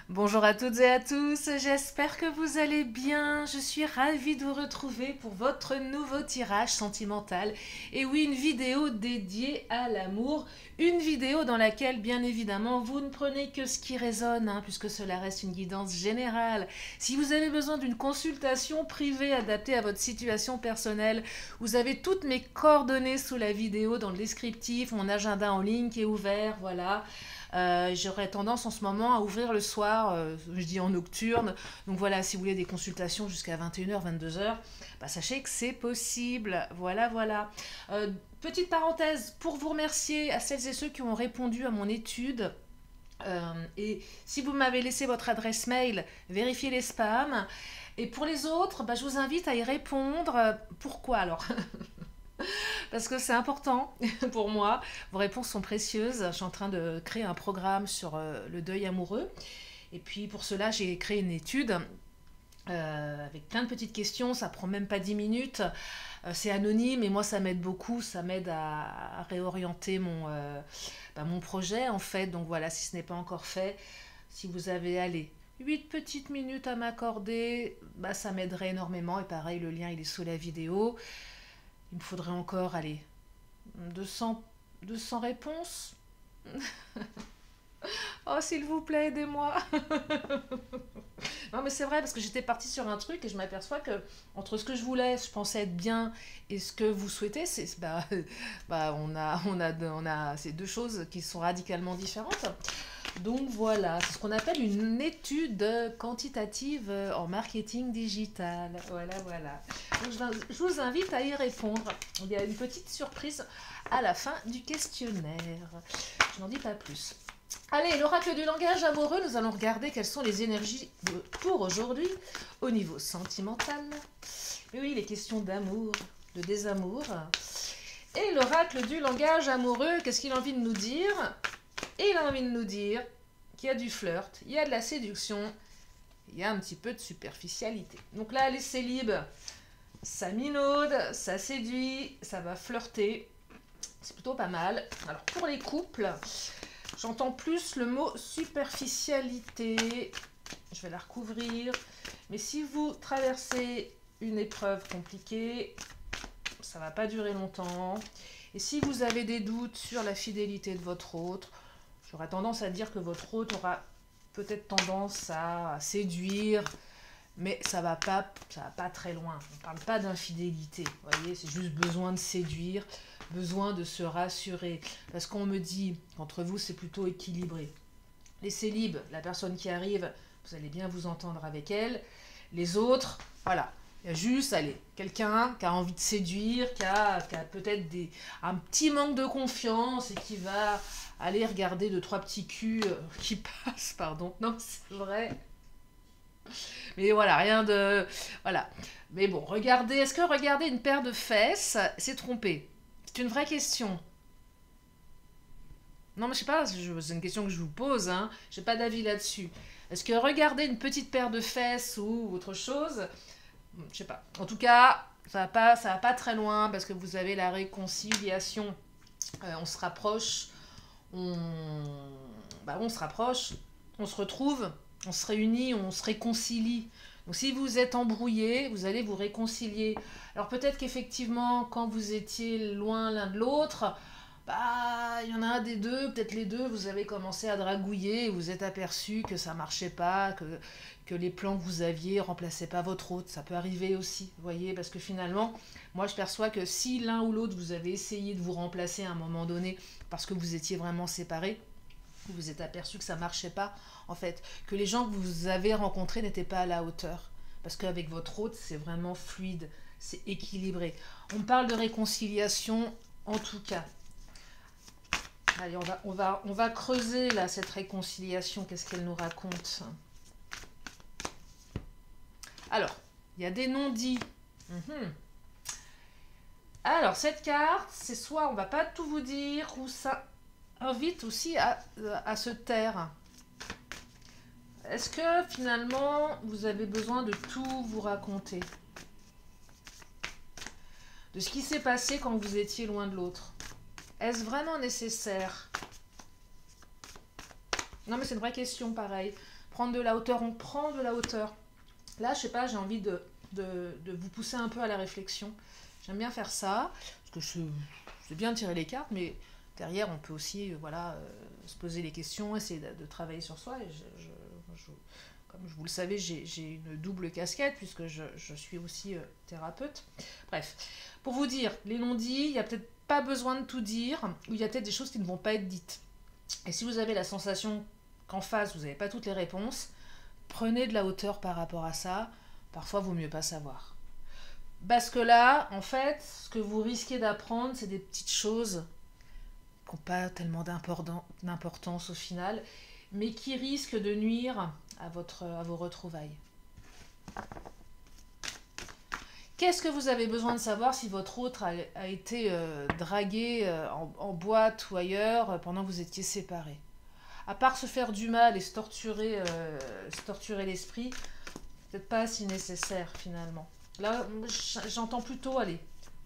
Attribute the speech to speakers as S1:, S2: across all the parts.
S1: Bonjour à toutes et à tous, j'espère que vous allez bien. Je suis ravie de vous retrouver pour votre nouveau tirage sentimental. Et oui, une vidéo dédiée à l'amour. Une vidéo dans laquelle, bien évidemment, vous ne prenez que ce qui résonne, puisque cela reste une guidance générale. Si vous avez besoin d'une consultation privée adaptée à votre situation personnelle, vous avez toutes mes coordonnées sous la vidéo dans le descriptif, mon agenda en ligne qui est ouvert, voilà. J'aurais tendance en ce moment à ouvrir le soir, je dis en nocturne. Donc voilà, si vous voulez des consultations jusqu'à 21h, 22h, bah, sachez que c'est possible. Voilà, voilà. Petite parenthèse, pour vous remercier à celles et ceux qui ont répondu à mon étude. Et si vous m'avez laissé votre adresse mail, vérifiez les spams. Et pour les autres, bah, je vous invite à y répondre. Pourquoi alors? Parce que c'est important pour moi. Vos réponses sont précieuses. Je suis en train de créer un programme sur le deuil amoureux. Et puis pour cela, j'ai créé une étude avec plein de petites questions. Ça prend même pas 10 minutes. C'est anonyme et moi, ça m'aide beaucoup. Ça m'aide à réorienter mon projet en fait. Donc voilà, si ce n'est pas encore fait, si vous avez allé 8 petites minutes à m'accorder, bah, ça m'aiderait énormément. Et pareil, le lien il est sous la vidéo. Il me faudrait encore, allez, 200 réponses. Oh, s'il vous plaît, aidez-moi. Non, mais c'est vrai, parce que j'étais partie sur un truc et je m'aperçois que entre ce que je voulais, je pensais être bien, et ce que vous souhaitez, on a ces deux choses qui sont radicalement différentes. Donc voilà, c'est ce qu'on appelle une étude quantitative en marketing digital. Voilà, voilà. Donc je vous invite à y répondre. Il y a une petite surprise à la fin du questionnaire. Je n'en dis pas plus. Allez, l'oracle du langage amoureux, nous allons regarder quelles sont les énergies pour aujourd'hui au niveau sentimental. Et oui, les questions d'amour, de désamour. Et l'oracle du langage amoureux, qu'est-ce qu'il a envie de nous dire? Et il a envie de nous dire qu'il y a du flirt, il y a de la séduction, il y a un petit peu de superficialité. Donc là, les célibes, ça minaude, ça séduit, ça va flirter. C'est plutôt pas mal. Alors pour les couples, j'entends plus le mot superficialité. Je vais la recouvrir. Mais si vous traversez une épreuve compliquée, ça va pas durer longtemps. Et si vous avez des doutes sur la fidélité de votre autre, j'aurais tendance à dire que votre hôte aura peut-être tendance à séduire, mais ça va pas très loin. On ne parle pas d'infidélité, vous voyez, c'est juste besoin de séduire, besoin de se rassurer. Parce qu'on me dit qu'entre vous, c'est plutôt équilibré. Les célibes, la personne qui arrive, vous allez bien vous entendre avec elle. Les autres, voilà. Il y a juste, allez, quelqu'un qui a envie de séduire, qui a peut-être un petit manque de confiance et qui va aller regarder deux, trois petits culs qui passent, pardon. Non, c'est vrai. Mais voilà, rien de... Voilà. Mais bon, regardez, est-ce que regarder une paire de fesses, c'est tromper? C'est une vraie question. Non, mais je sais pas, c'est une question que je vous pose, hein. J'ai pas d'avis là-dessus. Est-ce que regarder une petite paire de fesses ou autre chose, je sais pas. En tout cas, ça va pas très loin parce que vous avez la réconciliation. On se rapproche, on, on se rapproche, on se retrouve, on se réunit, on se réconcilie. Donc si vous êtes embrouillé, vous allez vous réconcilier. Alors peut-être qu'effectivement, quand vous étiez loin l'un de l'autre, bah, il y en a un des deux, peut-être les deux, vous avez commencé à dragouiller et vous êtes aperçu que ça marchait pas, que les plans que vous aviez remplaçaient pas votre hôte. Ça peut arriver aussi, vous voyez, parce que finalement, moi je perçois que si l'un ou l'autre vous avez essayé de vous remplacer à un moment donné parce que vous étiez vraiment séparés, vous vous êtes aperçu que ça marchait pas, en fait, que les gens que vous avez rencontrés n'étaient pas à la hauteur. Parce qu'avec votre hôte, c'est vraiment fluide, c'est équilibré. On parle de réconciliation en tout cas. Allez, on va creuser là cette réconciliation. Qu'est-ce qu'elle nous raconte? Alors, il y a des non-dits. Mhm. Alors, cette carte, c'est soit on va pas tout vous dire, ou ça invite aussi à se taire. Est-ce que finalement, vous avez besoin de tout vous raconter? De ce qui s'est passé quand vous étiez loin de l'autre? Est-ce vraiment nécessaire? Non, mais c'est une vraie question, pareil. Prendre de la hauteur, on prend de la hauteur. Là, je sais pas, j'ai envie de vous pousser un peu à la réflexion. J'aime bien faire ça, parce que c'est bien de tirer les cartes, mais derrière, on peut aussi voilà, se poser les questions, essayer de travailler sur soi. Et comme vous le savez, j'ai une double casquette, puisque je suis aussi thérapeute. Bref, pour vous dire, les non-dits, il n'y a peut-être pas besoin de tout dire, ou il y a peut-être des choses qui ne vont pas être dites. Et si vous avez la sensation qu'en face, vous n'avez pas toutes les réponses, prenez de la hauteur par rapport à ça. Parfois, il vaut mieux pas savoir. Parce que là, en fait, ce que vous risquez d'apprendre, c'est des petites choses qui n'ont pas tellement d'importance au final, mais qui risquent de nuire à vos retrouvailles. Qu'est-ce que vous avez besoin de savoir si votre autre a été dragué en boîte ou ailleurs pendant que vous étiez séparés? À part se faire du mal et se torturer l'esprit, peut-être pas si nécessaire finalement. Là, j'entends plutôt, allez,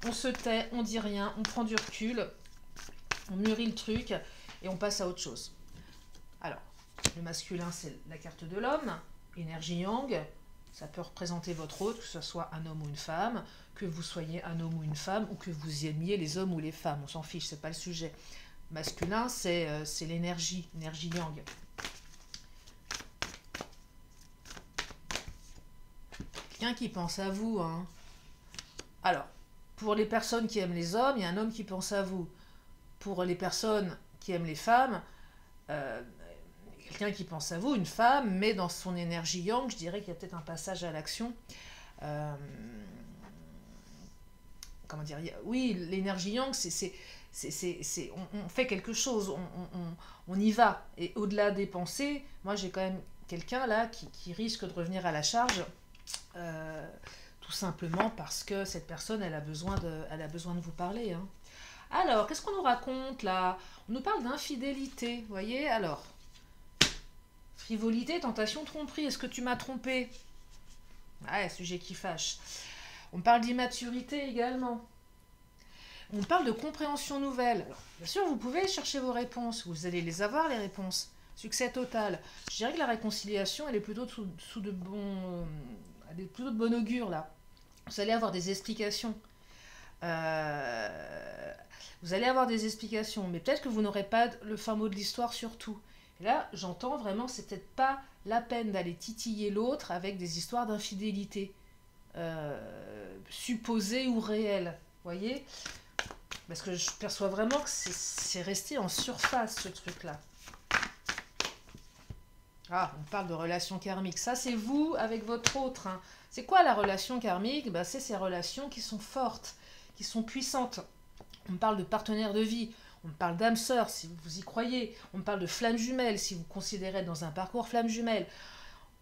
S1: on se tait, on dit rien, on prend du recul, on mûrit le truc et on passe à autre chose. Alors, le masculin, c'est la carte de l'homme, énergie yang. Ça peut représenter votre autre, que ce soit un homme ou une femme, que vous soyez un homme ou une femme, ou que vous aimiez les hommes ou les femmes. On s'en fiche, c'est pas le sujet. Masculin, c'est l'énergie, énergie yang. Quelqu'un qui pense à vous, hein. Alors, pour les personnes qui aiment les hommes, il y a un homme qui pense à vous. Pour les personnes qui aiment les femmes, quelqu'un qui pense à vous, une femme, mais dans son énergie yang, je dirais qu'il y a peut-être un passage à l'action. Comment dire, oui, l'énergie yang, on fait quelque chose, on y va. Et au-delà des pensées, moi j'ai quand même quelqu'un là qui risque de revenir à la charge, tout simplement parce que cette personne, elle a besoin de vous parler. Hein. Alors, qu'est-ce qu'on nous raconte là? On nous parle d'infidélité, vous voyez? Alors, frivolité, tentation, tromperie. Est-ce que tu m'as trompé? Ouais, sujet qui fâche. On parle d'immaturité également. On parle de compréhension nouvelle. Alors, bien sûr, vous pouvez chercher vos réponses. Vous allez les avoir, les réponses. Succès total. Je dirais que la réconciliation, elle est plutôt de bon augure, là. Vous allez avoir des explications. Vous allez avoir des explications, mais peut-être que vous n'aurez pas le fin mot de l'histoire sur tout. Et là, j'entends vraiment, c'est peut-être pas la peine d'aller titiller l'autre avec des histoires d'infidélité, supposées ou réelles. Vous voyez? Parce que je perçois vraiment que c'est resté en surface, ce truc-là. Ah, on parle de relation karmique. Ça, c'est vous avec votre autre. Hein. C'est quoi la relation karmique? Ben, c'est ces relations qui sont fortes, qui sont puissantes. On parle de partenaire de vie, on parle d'âme sœur, si vous y croyez. On parle de flamme jumelle, si vous considérez être dans un parcours flamme jumelle.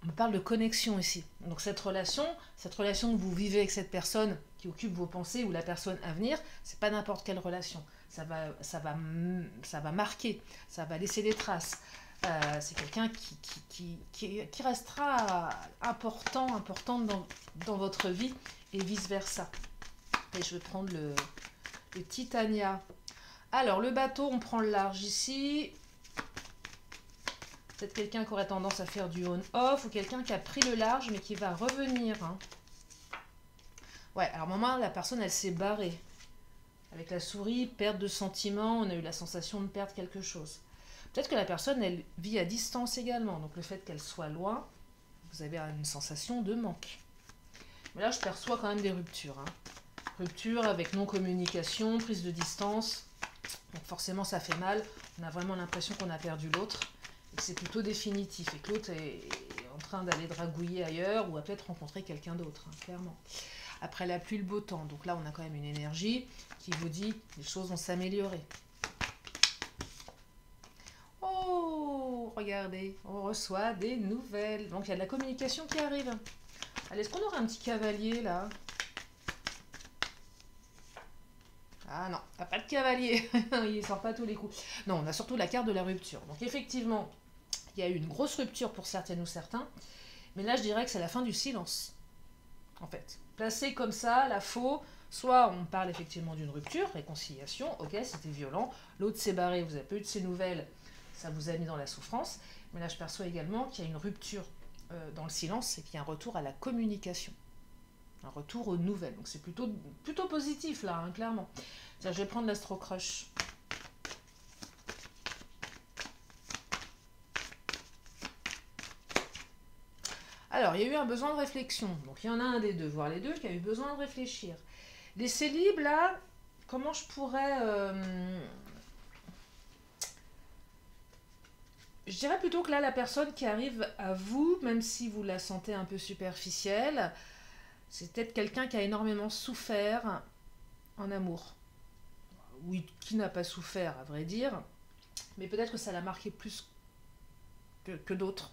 S1: On parle de connexion ici. Donc cette relation que vous vivez avec cette personne qui occupe vos pensées ou la personne à venir, c'est pas n'importe quelle relation. Ça va marquer, ça va laisser des traces. C'est quelqu'un qui restera importante dans votre vie et vice-versa. Et je vais prendre le Titania. Alors, le bateau, on prend le large ici. Peut-être quelqu'un qui aurait tendance à faire du on-off ou quelqu'un qui a pris le large mais qui va revenir. Hein. Ouais, alors au moment, la personne, elle s'est barrée. Avec la souris, perte de sentiment, on a eu la sensation de perdre quelque chose. Peut-être que la personne, elle vit à distance également. Donc le fait qu'elle soit loin, vous avez une sensation de manque. Mais là, je perçois quand même des ruptures. Hein. Rupture avec non-communication, prise de distance. Donc forcément, ça fait mal. On a vraiment l'impression qu'on a perdu l'autre. Et que c'est plutôt définitif. Et que l'autre est en train d'aller dragouiller ailleurs ou a peut-être rencontré quelqu'un d'autre, hein, clairement. Après la pluie, le beau temps. Donc là, on a quand même une énergie qui vous dit que les choses vont s'améliorer. Oh, regardez, on reçoit des nouvelles. Donc il y a de la communication qui arrive. Allez, est-ce qu'on aura un petit cavalier là? Ah non, il n'y a pas de cavalier. Il ne sort pas tous les coups. Non, on a surtout la carte de la rupture. Donc effectivement, il y a eu une grosse rupture pour certaines ou certains. Mais là, je dirais que c'est la fin du silence. En fait, placé comme ça, la faux, soit on parle effectivement d'une rupture, réconciliation, ok, c'était violent. L'autre s'est barré, vous n'avez pas eu de ses nouvelles. ça vous a mis dans la souffrance. Mais là, je perçois également qu'il y a une rupture dans le silence et qu'il y a un retour à la communication. Un retour aux nouvelles. Donc c'est plutôt positif là, hein, clairement. Tiens, je vais prendre l'Astro Crush. Alors, il y a eu un besoin de réflexion. Donc il y en a un des deux, voire les deux, qui a eu besoin de réfléchir. Les célibes, là, comment je pourrais... Je dirais plutôt que là, la personne qui arrive à vous, même si vous la sentez un peu superficielle, c'est peut-être quelqu'un qui a énormément souffert en amour. Oui, qui n'a pas souffert, à vrai dire, mais peut-être que ça l'a marqué plus que d'autres.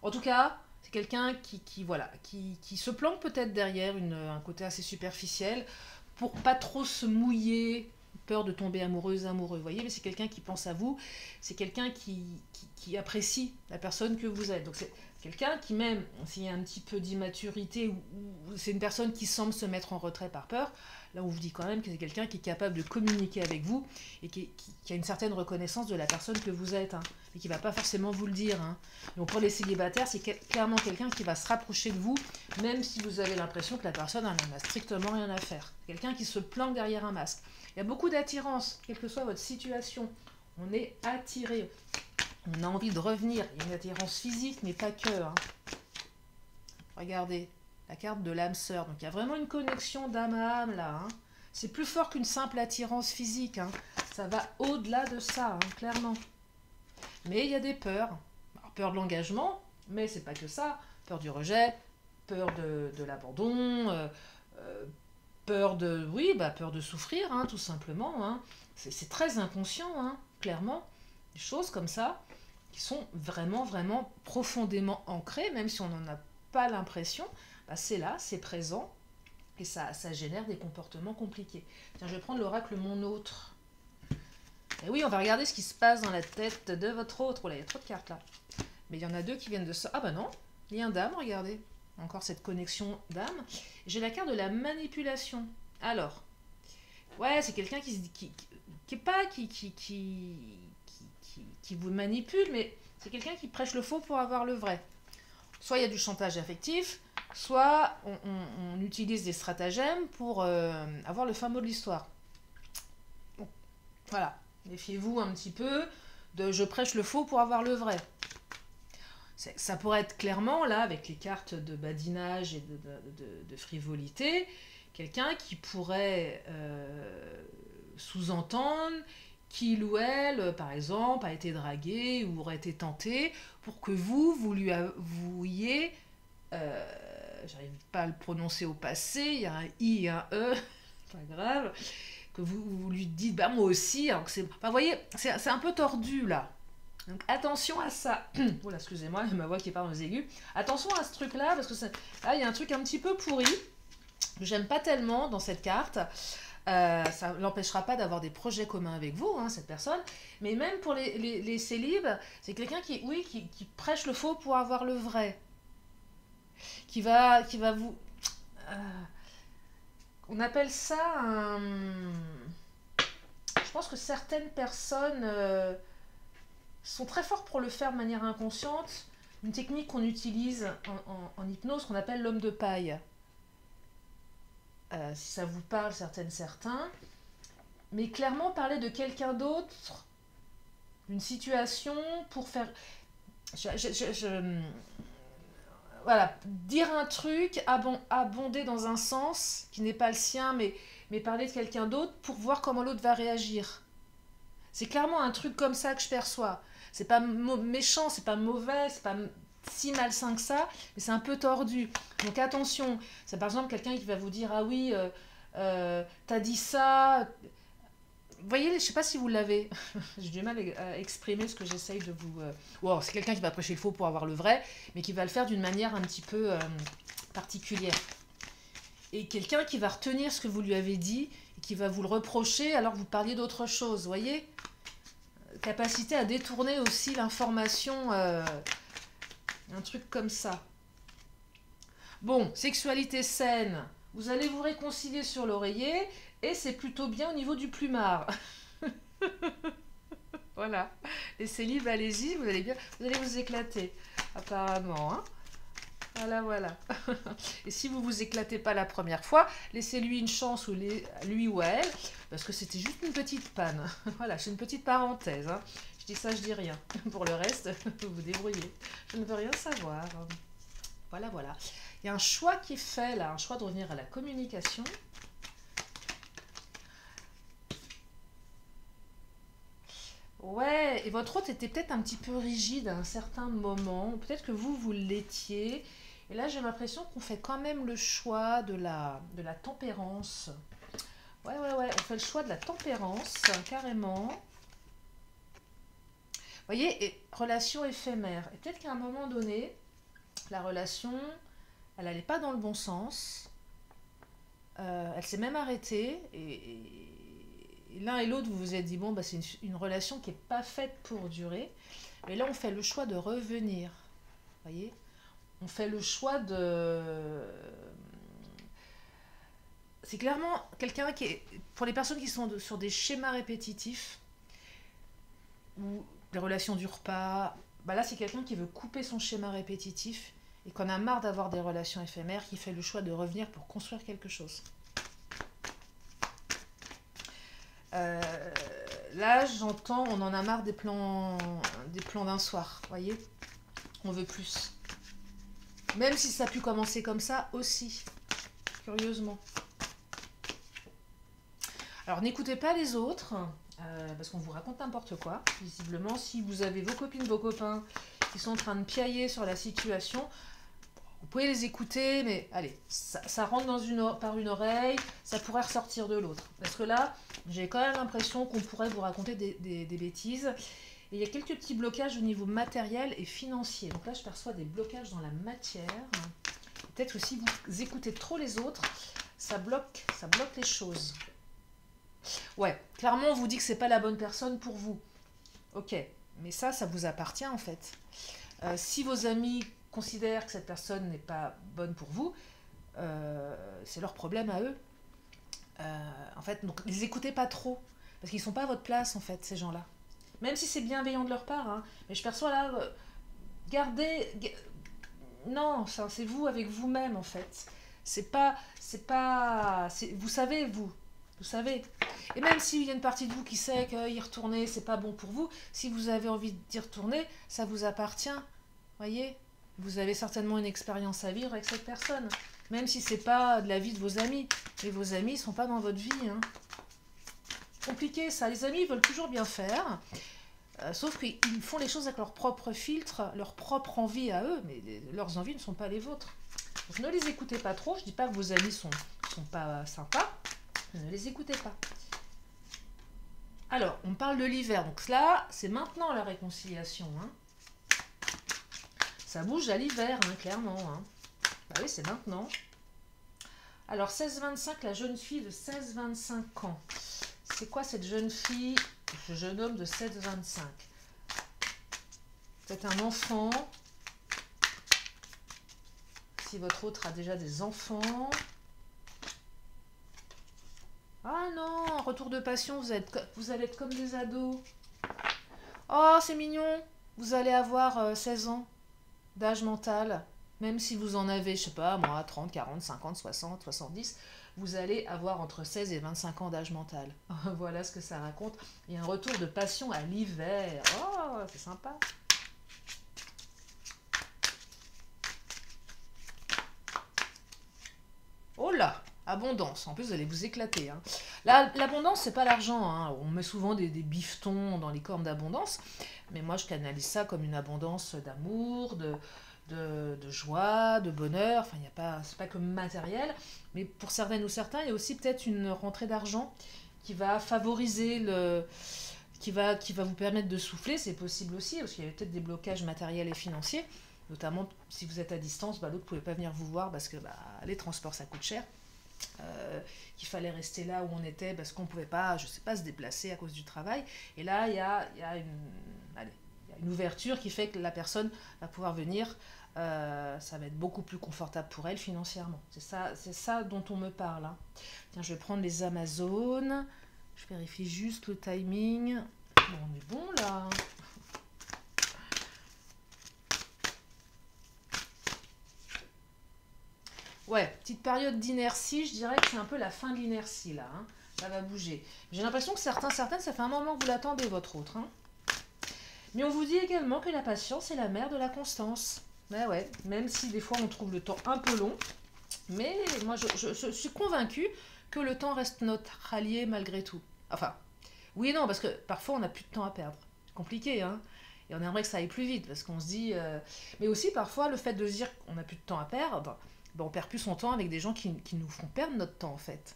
S1: En tout cas, c'est quelqu'un qui se planque peut-être derrière un côté assez superficiel pour pas trop se mouiller, peur de tomber amoureuse, amoureux. Vous voyez, mais c'est quelqu'un qui pense à vous, c'est quelqu'un qui apprécie la personne que vous êtes. Donc c'est quelqu'un qui, même s'il y a un petit peu d'immaturité, ou c'est une personne qui semble se mettre en retrait par peur, là on vous dit quand même que c'est quelqu'un qui est capable de communiquer avec vous et qui a une certaine reconnaissance de la personne que vous êtes, hein, et qui ne va pas forcément vous le dire. Hein. Donc pour les célibataires, c'est clairement quelqu'un qui va se rapprocher de vous, même si vous avez l'impression que la personne n'en a strictement rien à faire. Quelqu'un qui se planque derrière un masque. Il y a beaucoup d'attirance, quelle que soit votre situation. On est attiré. On a envie de revenir. Il y a une attirance physique, mais pas que. Hein. Regardez, la carte de l'âme sœur. Donc il y a vraiment une connexion d'âme à âme là. Hein. C'est plus fort qu'une simple attirance physique. Hein. Ça va au-delà de ça, hein, clairement. Mais il y a des peurs. Alors, peur de l'engagement, mais c'est pas que ça. Peur du rejet, peur de l'abandon, peur de souffrir, hein, tout simplement. Hein. C'est très inconscient, hein, clairement. Des choses comme ça qui sont vraiment, vraiment profondément ancrées, même si on n'en a pas l'impression, bah c'est là, c'est présent, et ça génère des comportements compliqués. Tiens, je vais prendre l'oracle Mon Autre. Et oui, on va regarder ce qui se passe dans la tête de votre autre. Oh là, il y a trop de cartes là. Mais il y en a deux qui viennent de ça. Ah bah non, il y a un dame, regardez. Encore cette connexion d'âme. J'ai la carte de la manipulation. Alors, ouais, c'est quelqu'un qui vous manipule, mais c'est quelqu'un qui prêche le faux pour avoir le vrai. Soit il y a du chantage affectif, soit on utilise des stratagèmes pour avoir le fin mot de l'histoire. Bon, voilà, méfiez-vous un petit peu de je prêche le faux pour avoir le vrai. Ça pourrait être clairement, là, avec les cartes de badinage et de frivolité, quelqu'un qui pourrait sous-entendre qu'il ou elle, par exemple, a été dragué ou aurait été tenté pour que vous lui avouiez, j'arrive pas à le prononcer au passé, il y a un I et un E, pas grave, que vous lui dites, bah moi aussi, alors que c'est... Enfin, vous voyez, c'est un peu tordu, là. Donc attention à ça. Oh là, excusez-moi, il y a ma voix qui part dans les aigus. Attention à ce truc-là, parce que là, il y a un truc un petit peu pourri, que j'aime pas tellement dans cette carte. Ça ne l'empêchera pas d'avoir des projets communs avec vous, hein, cette personne. Mais même pour les célibes, c'est quelqu'un qui prêche le faux pour avoir le vrai. Qui va vous... on appelle ça un... Je pense que certaines personnes... sont très forts pour le faire de manière inconsciente. Une technique qu'on utilise en hypnose, qu'on appelle l'homme de paille. Si ça vous parle, certains. Mais clairement, parler de quelqu'un d'autre, d'une situation, pour faire... Voilà, dire un truc, abonder dans un sens qui n'est pas le sien, mais parler de quelqu'un d'autre pour voir comment l'autre va réagir. C'est clairement un truc comme ça que je perçois. C'est pas méchant, c'est pas mauvais, c'est pas si malsain que ça, mais c'est un peu tordu. Donc attention, c'est par exemple quelqu'un qui va vous dire « Ah oui, t'as dit ça... » Vous voyez, je sais pas si vous l'avez. J'ai du mal à exprimer ce que j'essaye de vous... Wow, c'est quelqu'un qui va prêcher le faux pour avoir le vrai, mais qui va le faire d'une manière un petit peu particulière. Et quelqu'un qui va retenir ce que vous lui avez dit, et qui va vous le reprocher alors que vous parliez d'autre chose, vous voyez ? Capacité à détourner aussi l'information, un truc comme ça. Bon, sexualité saine, vous allez vous réconcilier sur l'oreiller, et c'est plutôt bien au niveau du plumard. Voilà, Les célibes, allez-y, vous allez bien, vous allez vous éclater, apparemment, hein. Voilà, voilà. Et si vous vous éclatez pas la première fois, laissez-lui une chance, ou lui ou elle, parce que c'était juste une petite panne. Voilà, c'est une petite parenthèse, hein. Je dis ça, je dis rien. Pour le reste, vous vous débrouillez. Je ne veux rien savoir. Voilà, voilà. Il y a un choix qui est fait là, un choix de revenir à la communication. Ouais, et votre hôte était peut-être un petit peu rigide à un certain moment. Peut-être que vous l'étiez. Et là, j'ai l'impression qu'on fait quand même le choix de la tempérance. Ouais, ouais, ouais, on fait le choix de la tempérance, carrément. Vous voyez, et relation éphémère. Et peut-être qu'à un moment donné, la relation, elle n'allait pas dans le bon sens. Elle s'est même arrêtée. Et l'un et l'autre, vous vous êtes dit, bon, bah, c'est une relation qui n'est pas faite pour durer. Mais là, on fait le choix de revenir. Vous voyez, on fait le choix de... C'est clairement quelqu'un qui est... Pour les personnes qui sont sur des schémas répétitifs, ou les relations ne durent pas, bah là, c'est quelqu'un qui veut couper son schéma répétitif et qu'on a marre d'avoir des relations éphémères, qui fait le choix de revenir pour construire quelque chose. Là, j'entends, on en a marre des plans d'un soir, voyez. On veut plus. Même si ça a pu commencer comme ça aussi, curieusement. Alors, n'écoutez pas les autres, parce qu'on vous raconte n'importe quoi. Visiblement, si vous avez vos copines, vos copains qui sont en train de piailler sur la situation, vous pouvez les écouter, mais allez, ça rentre par une oreille, ça pourrait ressortir de l'autre. Parce que là, j'ai quand même l'impression qu'on pourrait vous raconter des bêtises. Et il y a quelques petits blocages au niveau matériel et financier. Donc là, je perçois des blocages dans la matière. Peut-être que si vous écoutez trop les autres, ça bloque les choses. Ouais, clairement, on vous dit que c'est pas la bonne personne pour vous. Ok, mais ça vous appartient en fait. Si vos amis considèrent que cette personne n'est pas bonne pour vous, c'est leur problème à eux. En fait, donc les écoutez pas trop, parce qu'ils sont pas à votre place en fait, ces gens-là. Même si c'est bienveillant de leur part, hein, mais je perçois là, non, c'est vous avec vous-même en fait. Vous savez, vous savez. Et même s'il y a une partie de vous qui sait qu'y retourner, c'est pas bon pour vous, si vous avez envie d'y retourner, ça vous appartient. Voyez, vous avez certainement une expérience à vivre avec cette personne. Même si c'est pas de la vie de vos amis. Mais vos amis ne sont pas dans votre vie. Hein. Compliqué ça. Les amis veulent toujours bien faire. Sauf qu'ils font les choses avec leur propre filtre, leur propre envie à eux. Mais leurs envies ne sont pas les vôtres. Donc ne les écoutez pas trop. Je dis pas que vos amis sont pas sympas. Ne les écoutez pas. Alors, on parle de l'hiver. Donc là, c'est maintenant la réconciliation. Hein. Ça bouge à l'hiver, hein, clairement. Hein. Bah oui, c'est maintenant. Alors, 16-25, la jeune fille de 16-25 ans. C'est quoi cette jeune fille, ce jeune homme de 16-25? Peut-être un enfant. Si votre autre a déjà des enfants. Ah non, retour de passion, vous allez être comme des ados. Oh, c'est mignon. Vous allez avoir 16 ans d'âge mental. Même si vous en avez, je sais pas, moi, 30, 40, 50, 60, 70, vous allez avoir entre 16 et 25 ans d'âge mental. Voilà ce que ça raconte. Il y a un retour de passion à l'hiver. Oh, c'est sympa. Oh là, abondance. En plus, vous allez vous éclater. Hein. L'abondance, c'est pas l'argent. Hein. On met souvent des bifetons dans les cornes d'abondance. Mais moi, je canalise ça comme une abondance d'amour, de joie, de bonheur. Enfin, c'est pas que matériel. Mais pour certaines ou certains, il y a aussi peut-être une rentrée d'argent qui va favoriser qui va vous permettre de souffler. C'est possible aussi, parce qu'il y a peut-être des blocages matériels et financiers. Notamment, si vous êtes à distance, l'autre ne pouvait pas venir vous voir parce que les transports, ça coûte cher. Qu'il fallait rester là où on était parce qu'on ne pouvait pas, je sais pas, se déplacer à cause du travail. Et là, il y a une ouverture qui fait que la personne va pouvoir venir. Ça va être beaucoup plus confortable pour elle financièrement. C'est ça dont on me parle. Hein. Tiens, je vais prendre les Amazones. Je vérifie juste le timing. Bon, on est bon là. Ouais, petite période d'inertie, je dirais que c'est un peu la fin de l'inertie là, hein. Ça va bouger. J'ai l'impression que certaines, ça fait un moment que vous l'attendez, votre autre, hein. Mais on vous dit également que la patience est la mère de la constance. Ben ouais, même si des fois on trouve le temps un peu long, mais moi je suis convaincue que le temps reste notre allié malgré tout. Enfin, oui et non, parce que parfois on n'a plus de temps à perdre. C'est compliqué, hein. Et on aimerait que ça aille plus vite, parce qu'on se dit... Mais aussi parfois le fait de se dire qu'on n'a plus de temps à perdre, ben, on perd plus son temps avec des gens qui nous font perdre notre temps en fait.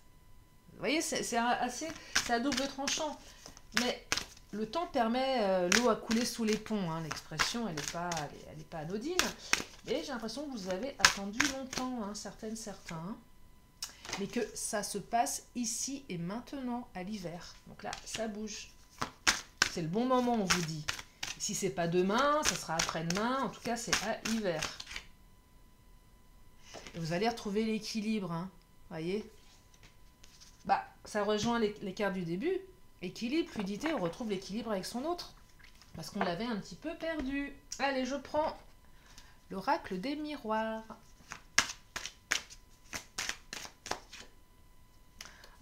S1: Vous voyez, c'est à double tranchant. Mais le temps permet l'eau à couler sous les ponts, hein. L'expression, elle est pas anodine. Et j'ai l'impression que vous avez attendu longtemps, hein, certains. Mais que ça se passe ici et maintenant, à l'hiver. Donc là, ça bouge. C'est le bon moment, on vous dit. Si c'est pas demain, ça sera après-demain. En tout cas, c'est à l'hiver. Et vous allez retrouver l'équilibre, hein. Voyez ? Bah, ça rejoint les cartes du début. Équilibre, fluidité, on retrouve l'équilibre avec son autre. Parce qu'on l'avait un petit peu perdu. Allez, je prends l'oracle des miroirs.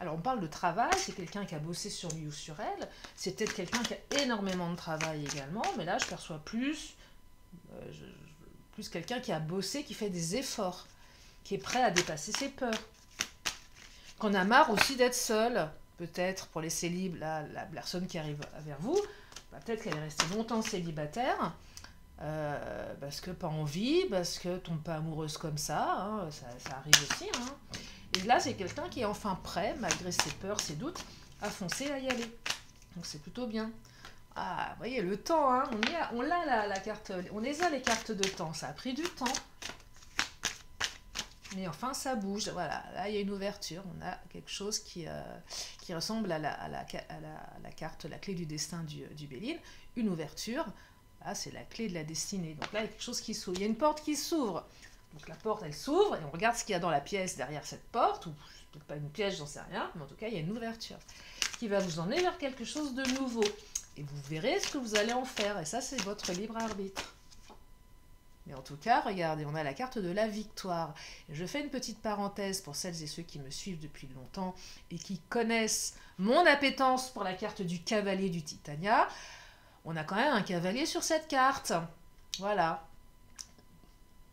S1: Alors, on parle de travail, c'est quelqu'un qui a bossé sur lui ou sur elle. C'est peut-être quelqu'un qui a énormément de travail également, mais là, je perçois plus quelqu'un qui a bossé, qui fait des efforts, qui est prêt à dépasser ses peurs. Qu'on a marre aussi d'être seul, peut-être pour les célibes, la personne qui arrive vers vous, bah, peut-être qu'elle est restée longtemps célibataire, parce que pas envie, parce que tombe pas amoureuse comme ça, hein, ça arrive aussi, hein. Et là, c'est quelqu'un qui est enfin prêt, malgré ses peurs, ses doutes, à foncer, à y aller. Donc c'est plutôt bien. Ah, vous voyez, le temps, hein, on l'a la carte, on les a les cartes de temps, ça a pris du temps. Mais enfin, ça bouge, voilà, là il y a une ouverture, on a quelque chose qui ressemble à la carte, la clé du destin du Béline, une ouverture, là c'est la clé de la destinée, donc là il y a quelque chose qui s'ouvre, il y a une porte qui s'ouvre, donc la porte elle s'ouvre, et on regarde ce qu'il y a dans la pièce derrière cette porte, ou peut-être pas une pièce, j'en sais rien, mais en tout cas il y a une ouverture, qui va vous emmener vers quelque chose de nouveau, et vous verrez ce que vous allez en faire, et ça c'est votre libre arbitre. Mais en tout cas, regardez, on a la carte de la victoire. Je fais une petite parenthèse pour celles et ceux qui me suivent depuis longtemps et qui connaissent mon appétence pour la carte du cavalier du Titania. On a quand même un cavalier sur cette carte. Voilà.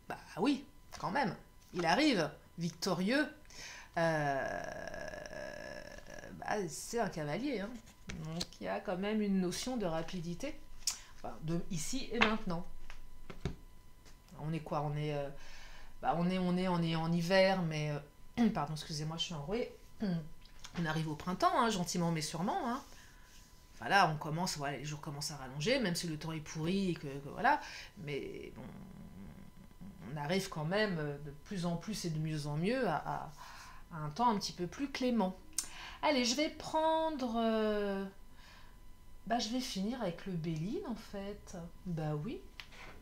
S1: Bah oui, quand même. Il arrive, victorieux. C'est un cavalier, hein. Donc il y a quand même une notion de rapidité. Enfin, de ici et maintenant. On est quoi? On est en hiver, mais pardon, excusez-moi, je suis enrouée. On arrive au printemps, hein, gentiment mais sûrement, hein. Voilà, on commence, voilà, les jours commencent à rallonger, même si le temps est pourri, voilà. Mais bon, on arrive quand même de plus en plus et de mieux en mieux à un temps un petit peu plus clément. Allez, je vais prendre. Je vais finir avec le Béline en fait. Bah oui.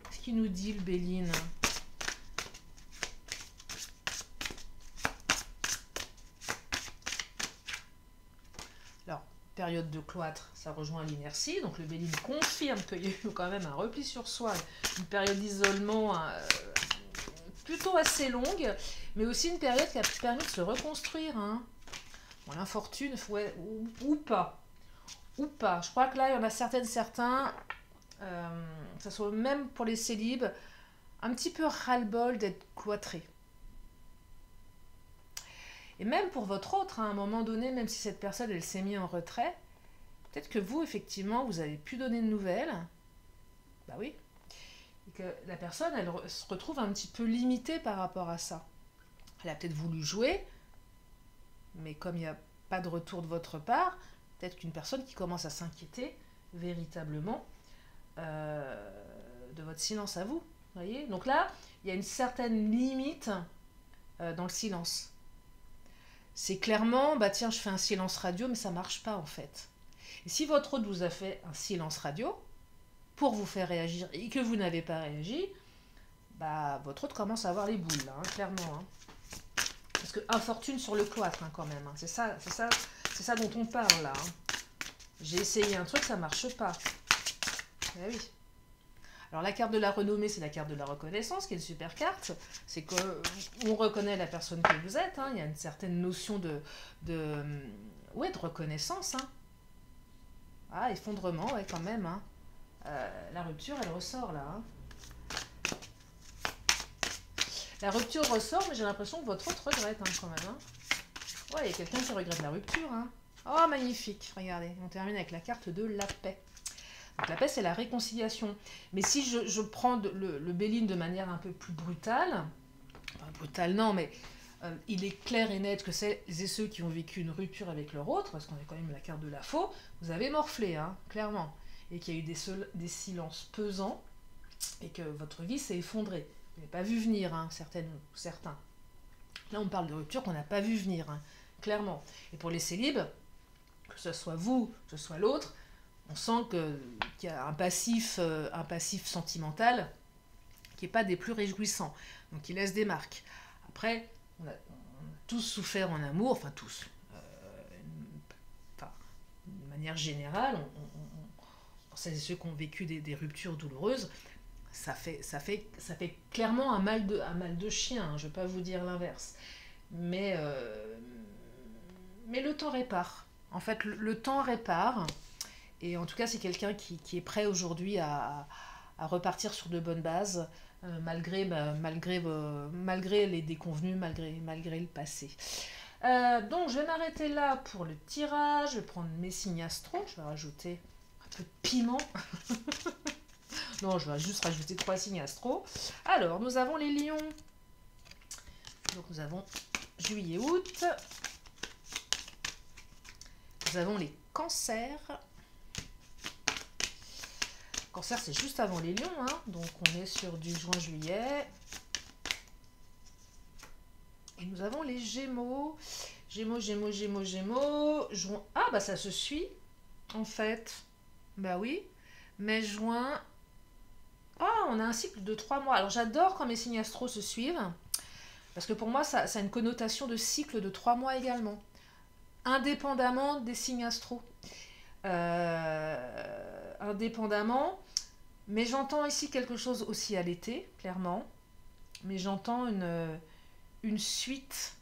S1: Qu'est-ce qu'il nous dit le Béline? Alors, période de cloître, ça rejoint l'inertie. Donc le Béline confirme qu'il y a eu quand même un repli sur soi, une période d'isolement plutôt assez longue, mais aussi une période qui a permis de se reconstruire, hein. Bon, l'infortune, ouais, ou pas. Ou pas. Je crois que là, il y en a certains, que ce soit même pour les célibes, un petit peu ras-le-bol d'être cloîtrés. Et même pour votre autre, hein, à un moment donné, même si cette personne, elle s'est mise en retrait, peut-être que vous, effectivement, vous avez pu donner de nouvelles. Bah oui. Et que la personne, elle se retrouve un petit peu limitée par rapport à ça. Elle a peut-être voulu jouer, mais comme il n'y a pas de retour de votre part, peut-être qu'une personne qui commence à s'inquiéter véritablement de votre silence à vous. Voyez, donc là, il y a une certaine limite dans le silence. C'est clairement, bah tiens, je fais un silence radio, mais ça ne marche pas en fait. Et si votre hôte vous a fait un silence radio pour vous faire réagir et que vous n'avez pas réagi, bah votre hôte commence à avoir les boules, là, hein, clairement. Hein. Parce que infortune sur le cloître, hein, quand même. Hein. C'est ça dont on parle là. Hein. J'ai essayé un truc, ça marche pas. Eh oui. Alors la carte de la renommée, c'est la carte de la reconnaissance, qui est une super carte. C'est qu'on reconnaît la personne que vous êtes, hein. Il y a une certaine notion de, ouais, de reconnaissance, hein. Ah, effondrement, ouais, quand même, hein. La rupture, elle ressort là, hein. La rupture ressort, mais j'ai l'impression que votre autre regrette, hein, quand même, hein. Ouais, il y a quelqu'un qui regrette la rupture, hein. Oh, magnifique, regardez, on termine avec la carte de la paix. Donc la paix, c'est la réconciliation. Mais si je prends le Béline de manière un peu plus brutale, enfin, brutale non, mais il est clair et net que celles et ceux qui ont vécu une rupture avec leur autre, parce qu'on est quand même la carte de la faux, vous avez morflé, hein, clairement. Et qu'il y a eu des silences pesants, et que votre vie s'est effondrée. Vous n'avez pas vu venir, hein, certains. Là, on parle de rupture qu'on n'a pas vu venir, hein, clairement. Et pour les célibes, que ce soit vous, que ce soit l'autre, on sent qu'il y a un passif sentimental qui n'est pas des plus réjouissants, donc qui laisse des marques. Après, on a tous souffert en amour, enfin tous, enfin, de manière générale, celles et ceux qui ont vécu des ruptures douloureuses, ça fait clairement un mal de chien, hein, je ne vais pas vous dire l'inverse. Mais le temps répare. En fait, le temps répare. Et en tout cas, c'est quelqu'un qui est prêt aujourd'hui à repartir sur de bonnes bases, malgré les déconvenus, malgré le passé. Donc, je vais m'arrêter là pour le tirage. Je vais prendre mes signes astro. Je vais rajouter un peu de piment. Non, je vais juste rajouter 3 signes astro. Alors, nous avons les lions. Donc, nous avons juillet, août. Nous avons les cancers. Cancer, c'est juste avant les lions, hein. Donc on est sur du juin-juillet. Et nous avons les gémeaux. Gémeaux. Ah, bah ça se suit, en fait. Bah oui. Mai, juin. Ah, on a un cycle de 3 mois. Alors j'adore quand mes signes astro se suivent. Parce que pour moi, ça a une connotation de cycle de 3 mois également. Indépendamment des signes astro. Indépendamment, mais j'entends ici quelque chose aussi à l'été, clairement, mais j'entends une suite,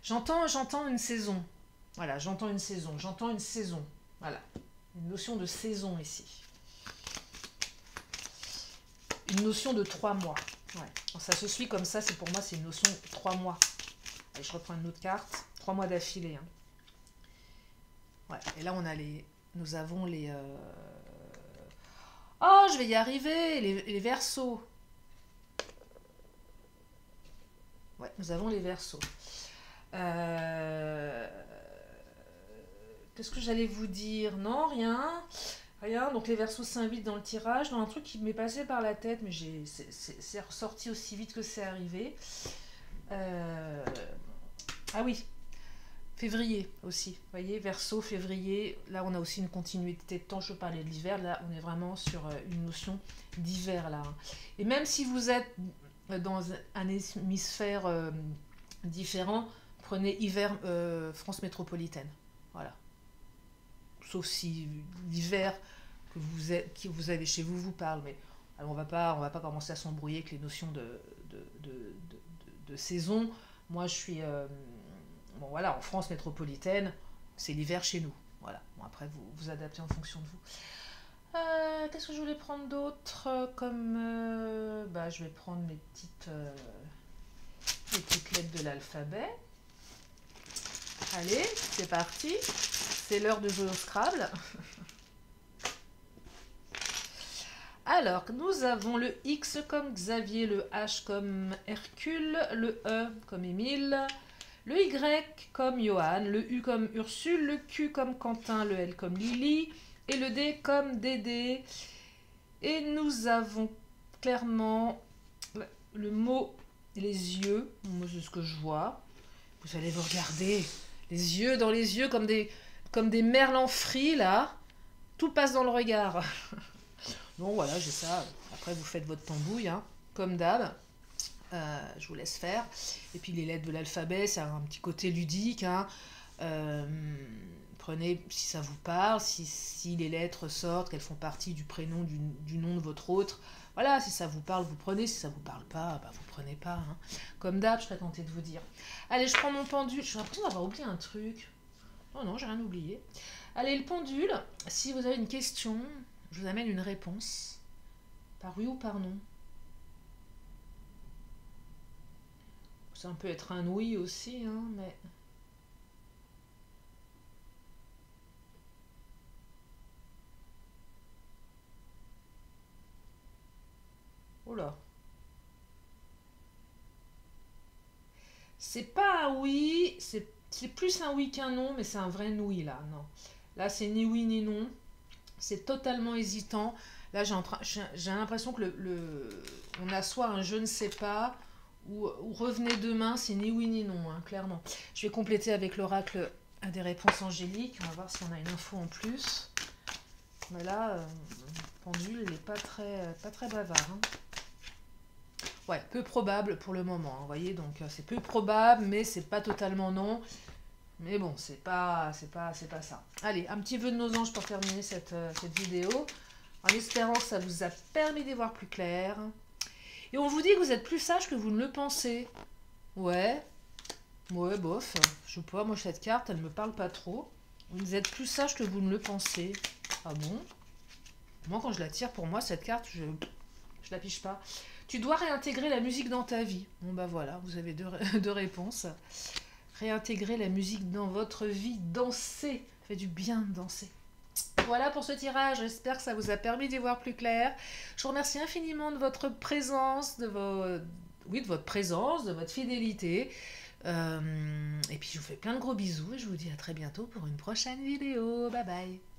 S1: j'entends une saison, voilà, j'entends une saison, voilà, une notion de saison ici, une notion de 3 mois, ouais. Quand ça se suit comme ça, pour moi, c'est une notion de 3 mois. Allez, je reprends une autre carte, 3 mois d'affilée, hein. Ouais, et là nous avons les... Oh, je vais y arriver, les Verseaux. Ouais, nous avons les Verseaux. Qu'est-ce que j'allais vous dire? Non, rien. Rien, donc les Verseaux s'invitent dans le tirage, dans un truc qui m'est passé par la tête, mais c'est ressorti aussi vite que c'est arrivé. Ah oui, février aussi, vous voyez, Verseau, février, là on a aussi une continuité de temps, je parlais de l'hiver, là on est vraiment sur une notion d'hiver là. Et même si vous êtes dans un hémisphère différent, prenez hiver France métropolitaine, voilà. Sauf si l'hiver que vous avez chez vous parle, mais alors on va pas commencer à s'embrouiller avec les notions de saison. Moi je suis... bon voilà, en France métropolitaine, c'est l'hiver chez nous. Voilà. Bon, après, vous adaptez en fonction de vous. Qu'est-ce que je voulais prendre d'autre comme... bah, je vais prendre mes petites lettres de l'alphabet. Allez, c'est parti. C'est l'heure de jouer au Scrabble. Alors, nous avons le X comme Xavier, le H comme Hercule, le E comme Émile, le Y comme Johan, le U comme Ursule, le Q comme Quentin, le L comme Lily et le D comme Dédé. Et nous avons clairement le mot les yeux. Moi, c'est ce que je vois. Vous allez vous regarder. Les yeux dans les yeux comme des merlans frits, là. Tout passe dans le regard. Donc voilà, j'ai ça. Après, vous faites votre tambouille, hein, comme d'hab. Je vous laisse faire. Et puis les lettres de l'alphabet, c'est un petit côté ludique, hein. Euh, Prenez si ça vous parle, si les lettres sortent, qu'elles font partie du prénom, du nom de votre autre. Voilà, si ça vous parle, vous prenez. Si ça vous parle pas, bah vous prenez pas, hein. Comme d'hab, je serais tentée de vous dire. Allez, je prends mon pendule. J'ai l'impression d'avoir oublié un truc. Oh non, j'ai rien oublié. Allez, le pendule. Si vous avez une question, je vous amène une réponse. Par oui ou par non. Ça peut être un oui aussi, hein, mais... Oula. C'est pas un oui, c'est plus un oui qu'un non, mais c'est un vrai oui là, non. Là, c'est ni oui ni non. C'est totalement hésitant. Là, j'ai l'impression que on a soit un je ne sais pas, ou revenez demain, c'est ni oui ni non, hein, clairement. Je vais compléter avec l'oracle des réponses angéliques. On va voir si on a une info en plus. Mais là, le pendule, il n'est pas très bavard, hein. Ouais, peu probable pour le moment, hein, vous voyez, donc c'est peu probable, mais c'est pas totalement non. Mais bon, c'est pas ça. Allez, un petit vœu de nos anges pour terminer cette vidéo, en espérant que ça vous a permis d'y voir plus clair. Et on vous dit que vous êtes plus sage que vous ne le pensez. Ouais, ouais, bof, je sais pas, moi cette carte, elle me parle pas trop. Vous êtes plus sage que vous ne le pensez. Ah bon? Moi, quand je la tire, pour moi, cette carte, je la piche pas. Tu dois réintégrer la musique dans ta vie. Bon bah voilà, vous avez deux réponses. Réintégrer la musique dans votre vie, danser. Ça fait du bien de danser. Voilà pour ce tirage, j'espère que ça vous a permis d'y voir plus clair. Je vous remercie infiniment de votre présence, oui, de votre présence, de votre fidélité. Et puis je vous fais plein de gros bisous et je vous dis à très bientôt pour une prochaine vidéo. Bye bye.